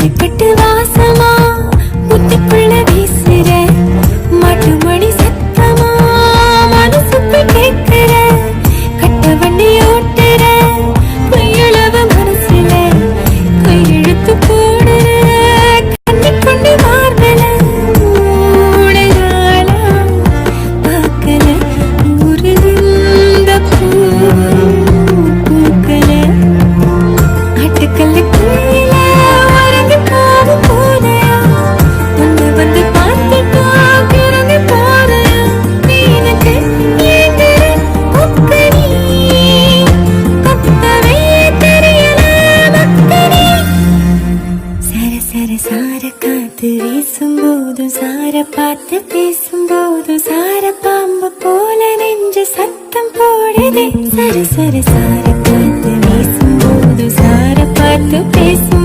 மல்லிப்பட்டு வாசமா முத்துக்குள்ள வீசுற மாட்டு மணி சத்தமா மனசுக்கு கேட்கிற கட்ட வண்டி ஓட்டுற பொய்யளவ மனசுல கையெழுத்து போடுற கண்ணி கொண்டு மார்பல மூடனாளா பார்க்கல ஒரு இந்த பூக்கல ஆட்டுக்கல்ல கீழ உறங்கி போகும் போதையா வந்து வந்து பார்த்துட்டா கிறங்கி போறையா நீனுக்கு ஏங்குற முக்கனி கத்தவே தெரியல மக்கனி சர சர சார காத்து வீசும்போதும் சார பார்த்து பேசும்போதும் சார பாம்பு போல நெஞ்சு சத்தம் போடுதே சர சர சார காத்து வீசும்போதும் சார பார்த்து பேசும்